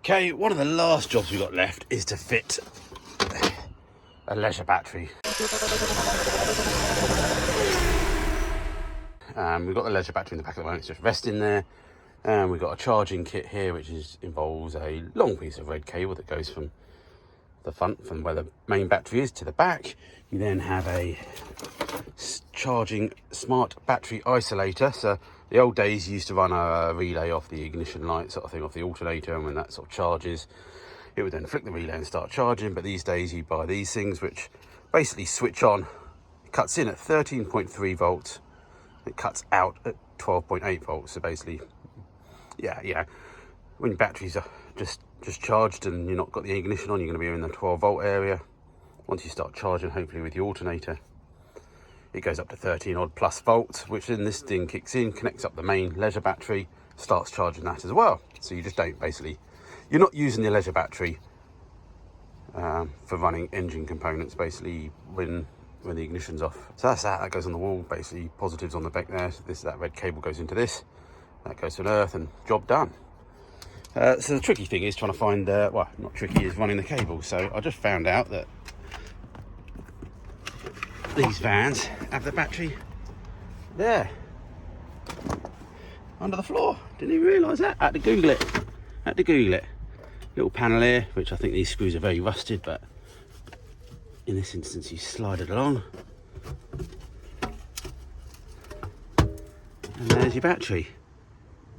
Okay, one of the last jobs we've got left is to fit a leisure battery. We've got the leisure battery in the back at the moment, it's just resting there. And we've got a charging kit here, which involves a long piece of red cable that goes from the front, from where the main battery is, to the back. You then have a charging smart battery isolator. So the old days you used to run a relay off the ignition light sort of thing, off the alternator, and when that sort of charges, it would then flick the relay and start charging. But these days you buy these things which basically switch on. It cuts in at 13.3 volts, it cuts out at 12.8 volts. So basically, yeah, when your batteries are just charged and you're not got the ignition on, you're going to be in the 12 volt area. Once you start charging, hopefully with the alternator, it goes up to 13 odd plus volts, which then this thing kicks in, connects up the main leisure battery, starts charging that as well. So you just don't basically, you're not using the leisure battery for running engine components basically when the ignition's off. So that's that goes on the wall, basically positives on the back there. So that red cable goes into this, that goes to an earth, and job done. So the tricky thing is trying to find, well, not tricky, is running the cable. So I just found out that these vans have the battery there, under the floor. Didn't even realise that. Had to Google it. Little panel here, which I think these screws are very rusted, but in this instance you slide it along. And there's your battery.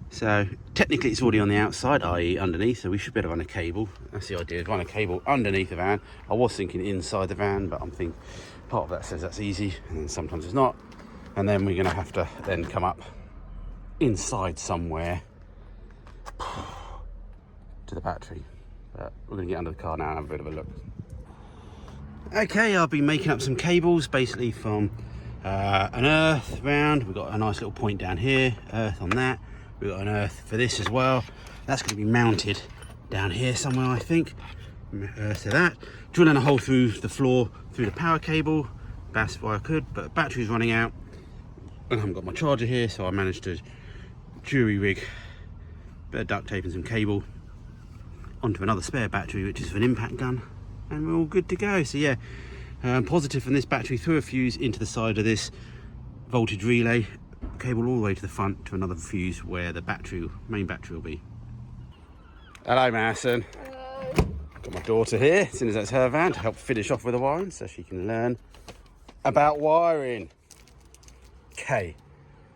So technically it's already on the outside, i.e. underneath, so we should be able to run a cable. That's the idea, run a cable underneath the van. I was thinking inside the van, but I'm thinking part of that says that's easy, and then sometimes it's not. And then we're going to have to then come up inside somewhere to the battery. But we're going to get under the car now and have a bit of a look. Okay, I've been making up some cables, basically from an earth round. We've got a nice little point down here, earth on that. We've got an earth for this as well. That's going to be mounted down here somewhere, I think. Earth to that. Drilling a hole through the floor, through the power cable. That's why I could, but battery's running out. And I haven't got my charger here, so I managed to jury rig a bit of duct tape and some cable onto another spare battery, which is for an impact gun. And we're all good to go. So yeah, positive from this battery through a fuse into the side of this voltage relay, cable all the way to the front to another fuse where the main battery will be. Hello, Madison. Hello. Got my daughter here, as soon as that's her van, to help finish off with the wiring so she can learn about wiring. Okay,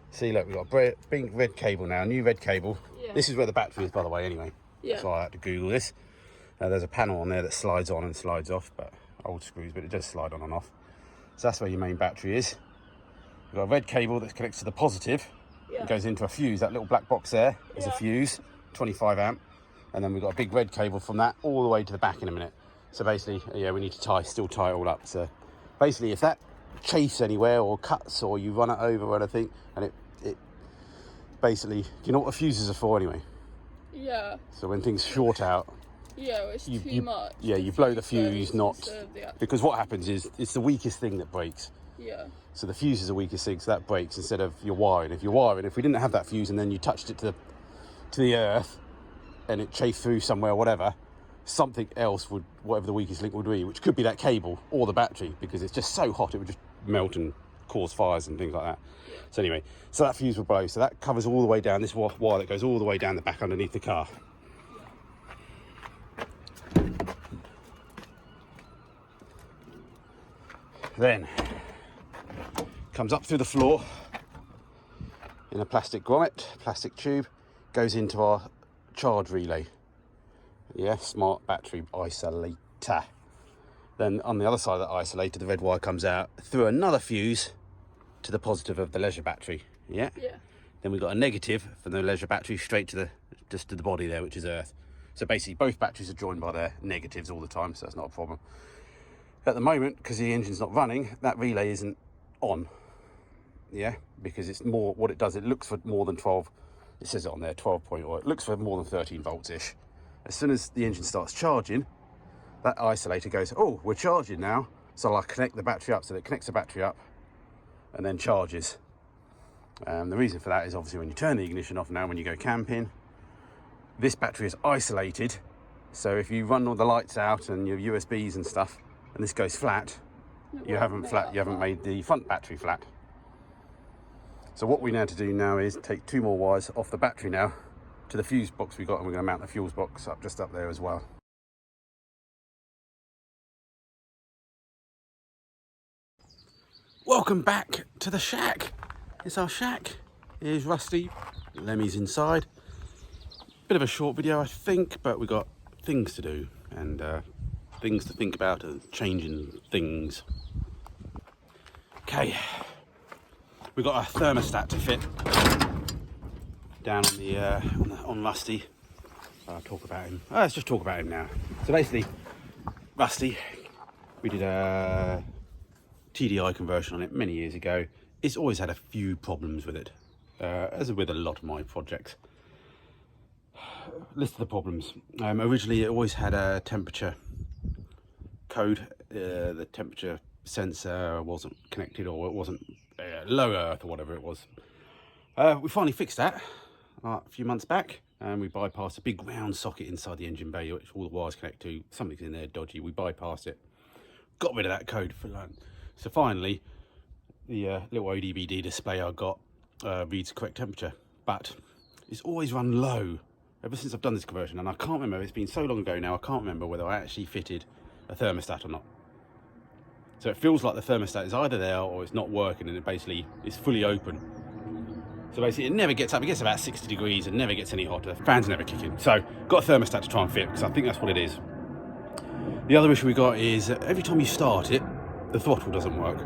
see, look, we've got a big red cable now, a new red cable. Yeah. This is where the battery is, by the way, anyway. Yeah. So I had to Google this. There's a panel on there that slides on and slides off, but old screws, but it does slide on and off. So that's where your main battery is. We've got a red cable that connects to the positive. Yeah. It goes into a fuse. That little black box there is a Yeah. fuse, 25 amp. And then we've got a big red cable from that all the way to the back in a minute. So basically, yeah, we need to still tie it all up. So basically, if that chafes anywhere or cuts or you run it over or anything, and it basically, do you know what the fuses are for anyway? Yeah. So when things short out, Yeah, it's too much. yeah, you blow the fuse, not The because what happens is it's the weakest thing that breaks. yeah. So the fuse is the weakest thing, so that breaks instead of your wiring. If we didn't have that fuse and then you touched it to the earth and it chafed through somewhere or whatever, something else would, whatever the weakest link would be, which could be that cable or the battery, because it's just so hot it would just melt and cause fires and things like that. So anyway, so that fuse will blow. So that covers all the way down this wire that goes all the way down the back underneath the car. Then comes up through the floor in a plastic grommet, plastic tube, goes into our charge relay. Yeah, smart battery isolator. Then on the other side of that isolator, the red wire comes out through another fuse to the positive of the leisure battery. Yeah. Yeah. Then we've got a negative from the leisure battery straight to the body there, which is earth. So basically both batteries are joined by their negatives all the time, so that's not a problem. At the moment, because the engine's not running, that relay isn't on. Yeah, because it's more, what it does, it looks for more than 12, it says it on there, 12 point, or it looks for more than 13 volts-ish. As soon as the engine starts charging, that isolator goes, oh, we're charging now. So I'll connect the battery up, so that it connects the battery up and then charges. The reason for that is obviously when you turn the ignition off now, when you go camping, this battery is isolated So if you run all the lights out and your USBs and stuff, and this goes flat, you haven't made the front battery flat. So what we need to do now is take 2 more wires off the battery now to the fuse box we got, and we're going to mount the fuse box up just up there as well. Welcome back to the shack. It's our shack. Here's Rusty. Lemmy's inside. Bit of a short video, I think, but we got things to do and things to think about and changing things. Okay, we've got a thermostat to fit down on Rusty. I'll talk about him. Let's just talk about him now. So basically, Rusty, we did a TDI conversion on it many years ago. It's always had a few problems with it, as with a lot of my projects. List of the problems. Originally, it always had a temperature code. The temperature sensor wasn't connected, or it wasn't low earth or whatever it was. We finally fixed that a few months back, and we bypassed a big round socket inside the engine bay, which all the wires connect to. Something's in there dodgy. We bypassed it, got rid of that code for that. So finally, the little ODBD display I got reads the correct temperature, but it's always run low ever since I've done this conversion, and I can't remember, it's been so long ago now, I can't remember whether I actually fitted a thermostat or not. So it feels like the thermostat is either there or it's not working, and it basically is fully open. So basically it never gets up, it gets about 60 degrees and never gets any hotter, the fans never kick in. So got a thermostat to try and fit, because I think that's what it is. The other issue we got is every time you start it, the throttle doesn't work.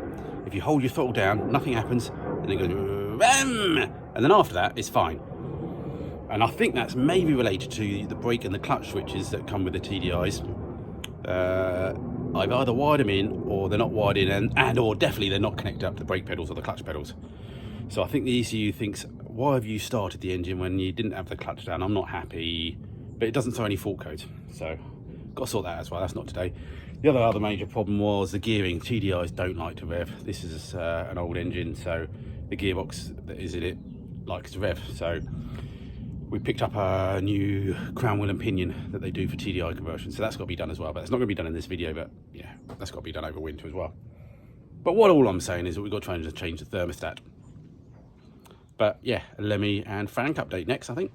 If you hold your throttle down, nothing happens, and it goes, and then after that, it's fine. And I think that's maybe related to the brake and the clutch switches that come with the TDIs. I've either wired them in, or they're not wired in, and or definitely they're not connected up to the brake pedals or the clutch pedals. So I think the ECU thinks, why have you started the engine when you didn't have the clutch down? I'm not happy, but it doesn't throw any fault codes. So got to sort that as well, that's not today. The other major problem was the gearing. TDIs don't like to rev. This is an old engine, so the gearbox that is in it likes to rev. So we picked up a new crown wheel and pinion that they do for TDI conversion, so that's got to be done as well. But it's not going to be done in this video, but yeah, that's got to be done over winter as well. But what all I'm saying is that we've got to try and change the thermostat. But yeah, Lemmy and Frank update next, I think.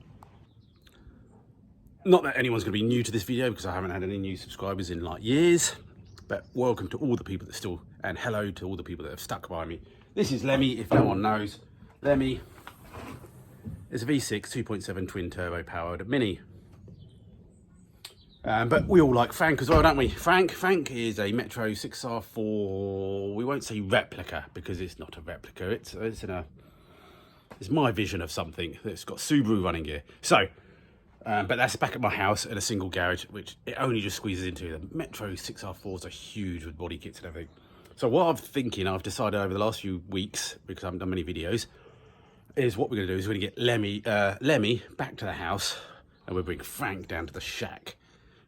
Not that anyone's going to be new to this video, because I haven't had any new subscribers in like years, but welcome to all the people that still, and hello to all the people that have stuck by me. This is Lemmy, if no one knows. Lemmy is a V6 2.7 twin turbo powered Mini. But we all like Frank as well, don't we? Frank is a Metro 6R4, we won't say replica, because it's not a replica, it's my vision of something that's got Subaru running gear. So, but that's back at my house in a single garage, which it only just squeezes into. The Metro 6R4s are huge with body kits and everything. So what I've decided over the last few weeks, because I haven't done many videos, is what we're going to do is we're going to get Lemmy back to the house, and we'll bring Frank down to the shack.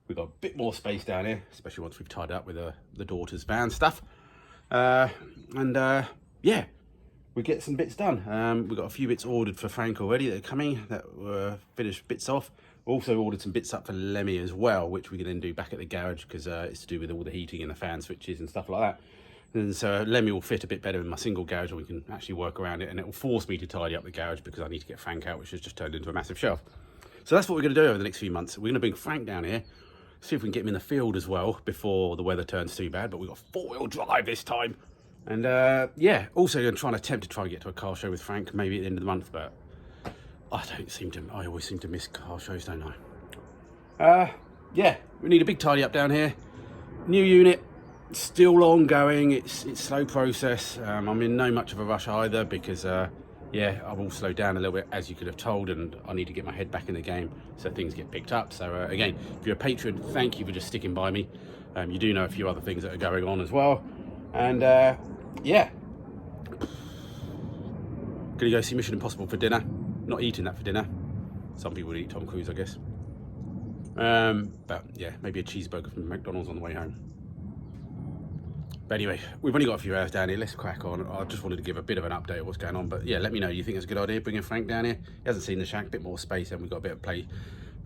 We've got a bit more space down here, especially once we've tied up with the daughter's van stuff. Yeah, we get some bits done. We've got a few bits ordered for Frank already that are coming, that were finished bits off. We also ordered some bits up for Lemmy as well, which we can then do back at the garage, because it's to do with all the heating and the fan switches and stuff like that. And so Lemmy will fit a bit better in my single garage, and we can actually work around it, and it will force me to tidy up the garage because I need to get Frank out, which has just turned into a massive shelf. So that's what we're going to do over the next few months. We're going to bring Frank down here, see if we can get him in the field as well before the weather turns too bad, but we've got 4-wheel drive this time. And yeah, also going to try and get to a car show with Frank, maybe at the end of the month, but I always seem to miss car shows, don't I? Yeah, we need a big tidy up down here. New unit, still ongoing. It's slow process. I'm in no much of a rush either, because yeah, I will slow down a little bit, as you could have told, and I need to get my head back in the game so things get picked up. So again, if you're a patron, thank you for just sticking by me. You do know a few other things that are going on as well. And yeah, gonna go see Mission Impossible for dinner. Not eating that for dinner. Some people would eat Tom Cruise, I guess. But yeah, maybe a cheeseburger from McDonald's on the way home. But anyway, we've only got a few hours down here. Let's crack on. I just wanted to give a bit of an update of what's going on. But yeah, let me know. You think it's a good idea bringing Frank down here? He hasn't seen the shack, a bit more space, and we've got a bit of play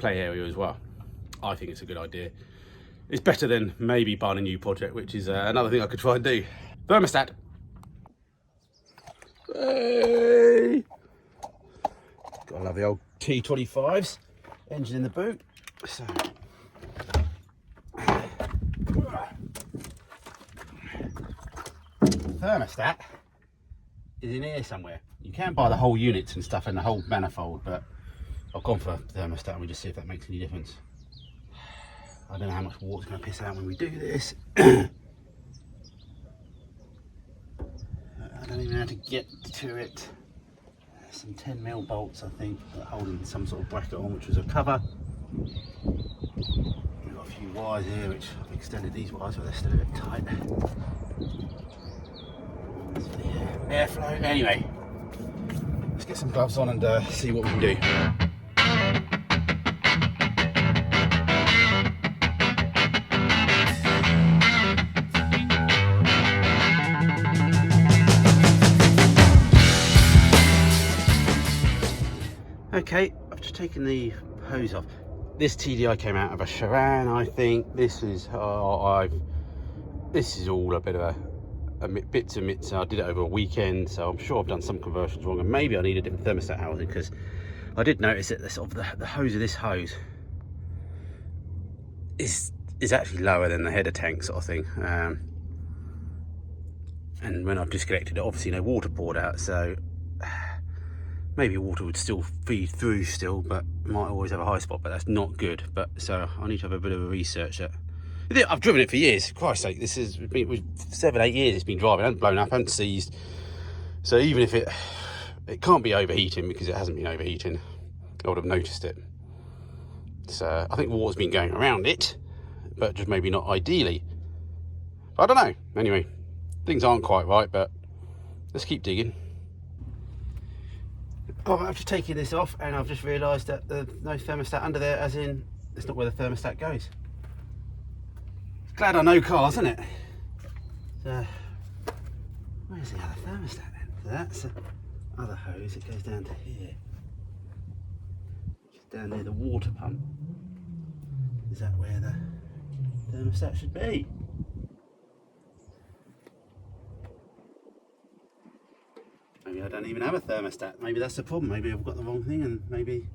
area as well. I think it's a good idea. It's better than maybe buying a new project, which is another thing I could try and do. Thermostat. Hey! Gotta love the old T25s. Engine in the boot. So. Thermostat is in here somewhere. You can buy the whole units and stuff and the whole manifold, but I've gone for a thermostat and we just see if that makes any difference. I don't know how much water's going to piss out when we do this. I don't even know how to get to it. There's some 10mm bolts, I think, holding some sort of bracket on, which was a cover. We've got a few wires here, which I've extended these wires, but they're still a bit tight. That's for the airflow. Anyway, let's get some gloves on and see what we can do. Okay, I've just taken the hose off. This TDI came out of a Charan, I think. This is this is all a bit of a bit to bits. I did it over a weekend, so I'm sure I've done some conversions wrong, and maybe I need a different thermostat housing, because I did notice that the hose of this hose is actually lower than the header tank sort of thing. And when I've disconnected it, obviously no water poured out, so maybe water would still feed through still, but might always have a high spot, but that's not good. But so I need to have a bit of a research that. I've driven it for years. Christ's sake, this has been 7-8 years it's been driving. It hasn't blown up, hasn't seized. So even if it can't be overheating, because it hasn't been overheating, I would have noticed it. So I think water's been going around it, but just maybe not ideally. I don't know. Anyway, things aren't quite right, but let's keep digging. Oh, I've just taken this off and I've just realised that there's no thermostat under there, as in it's not where the thermostat goes. Glad I know cars, isn't it? So, where's the other thermostat then? So that's the other hose, it goes down to here. Just down near the water pump. Is that where the thermostat should be? Maybe I don't even have a thermostat. Maybe that's the problem. Maybe I've got the wrong thing, and maybe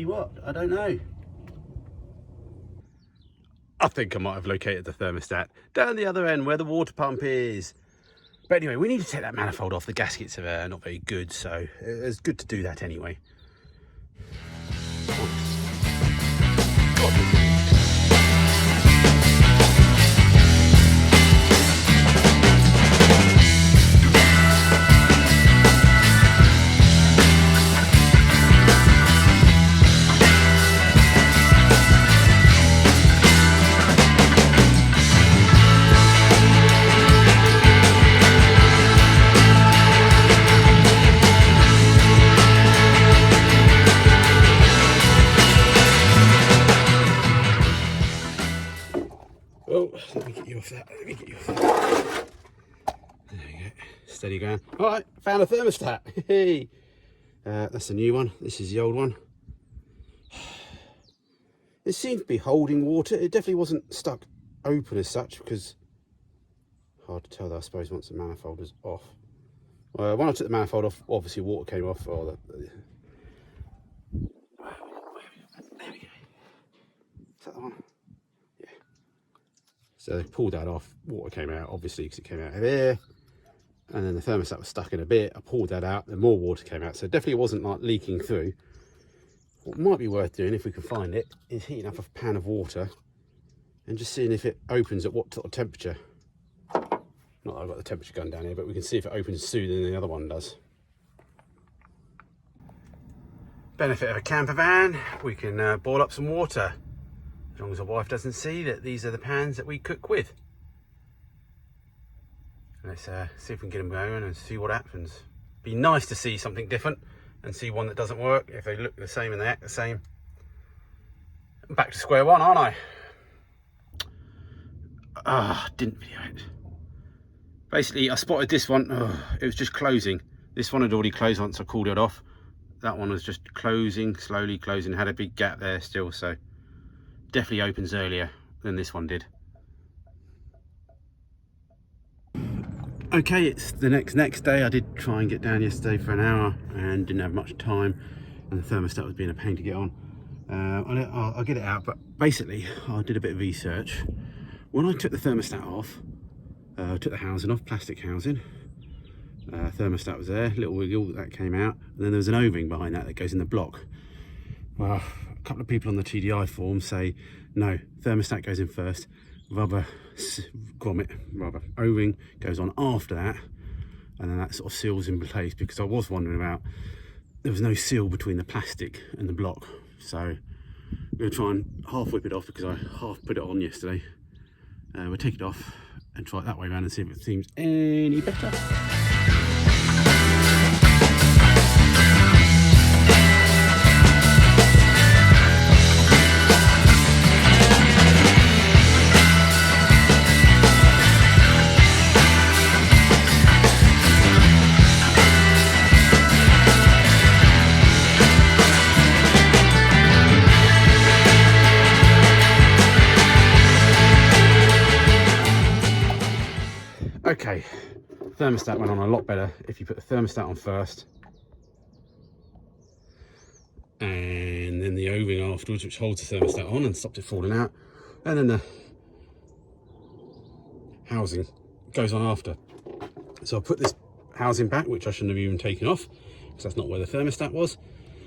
what? I don't know. I think I might have located the thermostat down the other end where the water pump is. But anyway, we need to take that manifold off. The gaskets are not very good, so it's good to do that anyway. Oh, let me get you off that. There we go. Steady ground. All right, found a thermostat. Hey, that's the new one. This is the old one. It seemed to be holding water. It definitely wasn't stuck open as such, because hard to tell though, I suppose, once the manifold is off. When I took the manifold off, obviously water came off. Or there we go. Is that the one? So they pulled that off, water came out, obviously, because it came out of there. And then the thermostat was stuck in a bit. I pulled that out, then more water came out. So definitely it wasn't like leaking through. What might be worth doing, if we can find it, is heating up a pan of water and just seeing if it opens at what sort of temperature. Not that I've got the temperature gun down here, but we can see if it opens sooner than the other one does. Benefit of a camper van, we can boil up some water. As long as the wife doesn't see that these are the pans that we cook with. Let's see if we can get them going and see what happens. Be nice to see something different and see one that doesn't work. If they look the same and they act the same, I'm back to square one, aren't I? Didn't video it. Basically, I spotted this one. It was just closing. This one had already closed once I called it off. that one was just closing, slowly closing, had a big gap there still, so definitely opens earlier than this one did. Okay, it's the next day. I did try and get down yesterday for an hour and didn't have much time, and the thermostat was being a pain to get on. I'll get it out, but basically I did a bit of research. When I took the thermostat off, took the housing off, plastic housing, thermostat was there, little wiggle that came out, and then there was an O-ring behind that goes in the block. Well, a couple of people on the TDI forum say no, thermostat goes in first, rubber grommet, rubber O-ring goes on after that, and then that sort of seals in place, because I was wondering about, there was no seal between the plastic and the block, so I'm going to try and half whip it off, because I half put it on yesterday. We'll take it off and try it that way around and see if it seems any better. Okay, thermostat went on a lot better if you put the thermostat on first and then the O-ring afterwards, which holds the thermostat on and stops it falling out, and then the housing goes on after. So I put this housing back, which I shouldn't have even taken off because that's not where the thermostat was,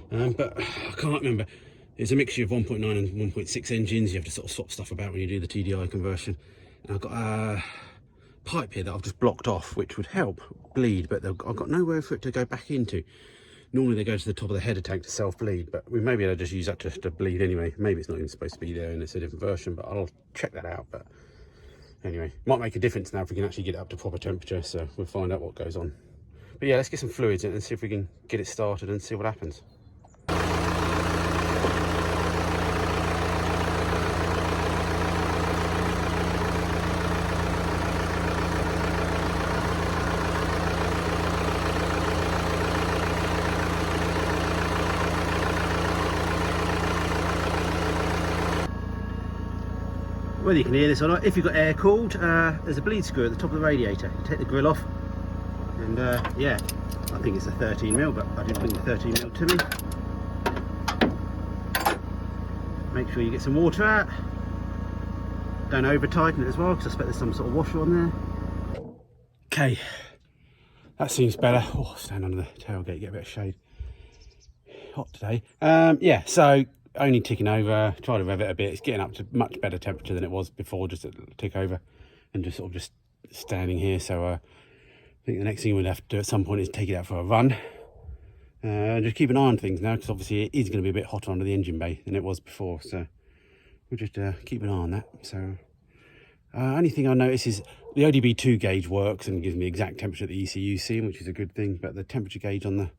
but I can't remember. It's a mixture of 1.9 and 1.6 engines. You have to sort of swap stuff about when you do the TDI conversion, and I've got a pipe here that I've just blocked off, which would help bleed, but I've got nowhere for it to go back into. Normally they go to the top of the header tank to self-bleed, but we maybe I'll just use that to bleed anyway. Maybe it's not even supposed to be there and it's a different version, but I'll check that out. But anyway, might make a difference now if we can actually get it up to proper temperature, so we'll find out what goes on. But yeah, let's get some fluids in and see if we can get it started and see what happens. Whether you can hear this or not, if you've got air cooled, there's a bleed screw at the top of the radiator. You take the grill off, and yeah, I think it's a 13mm, but I didn't bring the 13mm to me. Make sure you get some water out. Don't over tighten it as well, because I expect there's some sort of washer on there. Okay, that seems better. Oh, stand under the tailgate, get a bit of shade. Hot today. Yeah, so only ticking over, try to rev it a bit. It's getting up to much better temperature than it was before, just to tick over, and just sort of just standing here. So I think the next thing we'll have to do at some point is take it out for a run. Just keep an eye on things now, because obviously it is going to be a bit hotter under the engine bay than it was before, so we'll just keep an eye on that. So only thing I notice is the ODB2 gauge works and gives me exact temperature at the ECU scene, which is a good thing, but the temperature gauge on the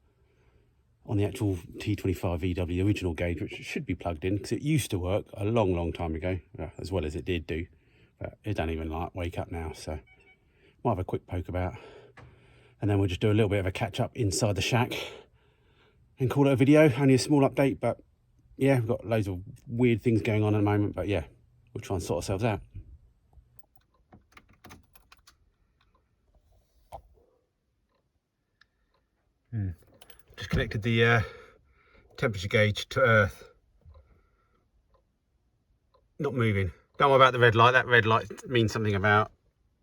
actual T25VW, the original gauge, which should be plugged in, because it used to work a long time ago, as well as it did do, but it don't even like wake up now, so might have a quick poke about, and then we'll just do a little bit of a catch up inside the shack and call it a video. Only a small update, but yeah, we've got loads of weird things going on at the moment, but yeah, we'll try and sort ourselves out. Just connected the temperature gauge to earth. Not moving. Don't worry about the red light. That red light means something about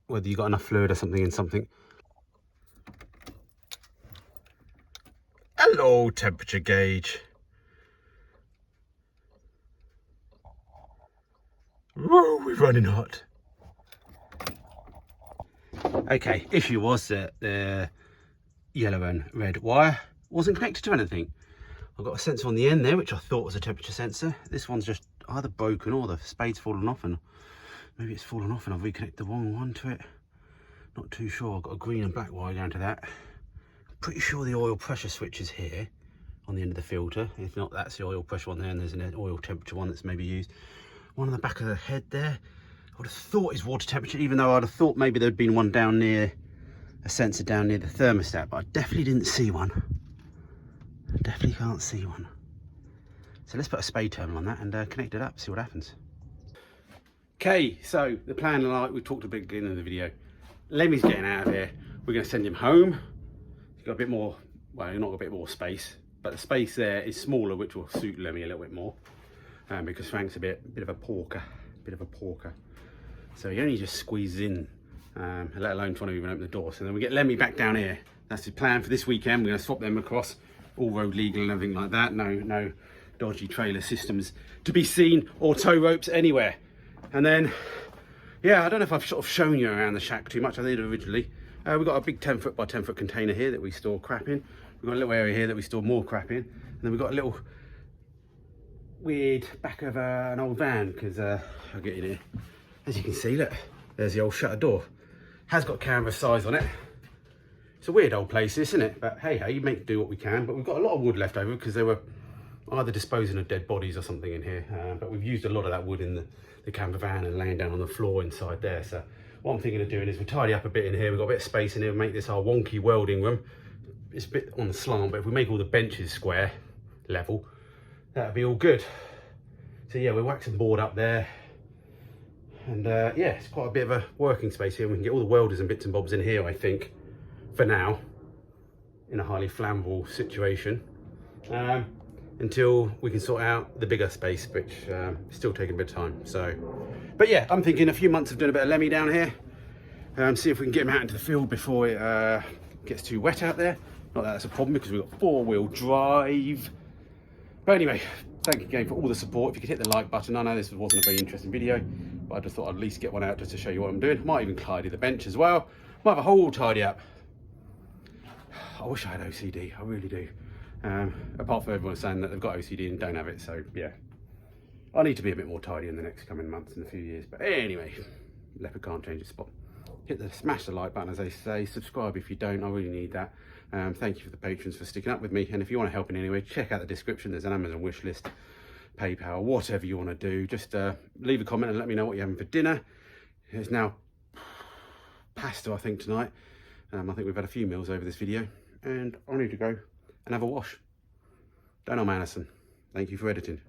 whether you got enough fluid or something in something. Hello, temperature gauge. Whoa, we're running hot. Okay, issue was that the yellow and red wire wasn't connected to anything. I've got a sensor on the end there, which I thought was a temperature sensor. This one's just either broken or the spade's fallen off, and maybe it's fallen off and I've reconnected the wrong one to it. Not too sure. I've got a green and black wire down to that. Pretty sure the oil pressure switch is here on the end of the filter. If not, that's the oil pressure one there, and there's an oil temperature one that's maybe used. One on the back of the head there, I would have thought is water temperature, even though I'd have thought maybe there'd been one down near, a sensor down near the thermostat, but I definitely didn't see one. I definitely can't see one. So let's put a spade terminal on that and connect it up, see what happens. Okay, so the plan, like we talked about at the beginning of the video, Lemmy's getting out of here. We're going to send him home. He's got a bit more, well, not a bit more space, but the space there is smaller, which will suit Lemmy a little bit more, because Frank's a bit of a porker, So he only just squeezes in, let alone trying to even open the door. So then we get Lemmy back down here. That's the plan for this weekend. We're going to swap them across, all road legal and everything like that. No dodgy trailer systems to be seen or tow ropes anywhere. And then, yeah, I don't know if I've sort of shown you around the shack too much. I did originally. We've got a big 10 foot by 10 foot container here that we store crap in. We've got a little area here that we store more crap in. And then we've got a little weird back of an old van, because I'll get in here. As you can see, look, there's the old shutter door. Has got canvas size on it. It's a weird old place, isn't it? But hey, you make do what we can. But we've got a lot of wood left over because they were either disposing of dead bodies or something in here. But we've used a lot of that wood in the camper van and laying down on the floor inside there. So what I'm thinking of doing is we'll tidy up a bit in here. We've got a bit of space in here, make this our wonky welding room. It's a bit on the slant, but if we make all the benches square, level, that'll be all good. So yeah, we're waxing board up there. And yeah, it's quite a bit of a working space here. We can get all the welders and bits and bobs in here, I think, for now, in a highly flammable situation. Until we can sort out the bigger space, which is still taking a bit of time. So, but yeah, I'm thinking a few months of doing a bit of Lemmy down here. See if we can get him out into the field before it gets too wet out there. Not that that's a problem because we've got 4-wheel drive. But anyway, thank you again for all the support. If you could hit the like button. I know this wasn't a very interesting video, but I just thought I'd at least get one out just to show you what I'm doing. Might even tidy the bench as well. Might have a whole tidy up. I wish I had OCD, I really do. Apart from everyone saying that they've got OCD and don't have it, so yeah. I need to be a bit more tidy in the next coming months and a few years. But anyway, leopard can't change its spot. Smash the like button, as they say. Subscribe if you don't, I really need that. Thank you for the patrons for sticking up with me. And if you want to help in any way, check out the description. There's an Amazon wish list, PayPal, whatever you want to do. Just leave a comment and let me know what you're having for dinner. It's now pasta, I think, tonight. I think we've had a few meals over this video. And I need to go and have a wash. Donald Manison, thank you for editing.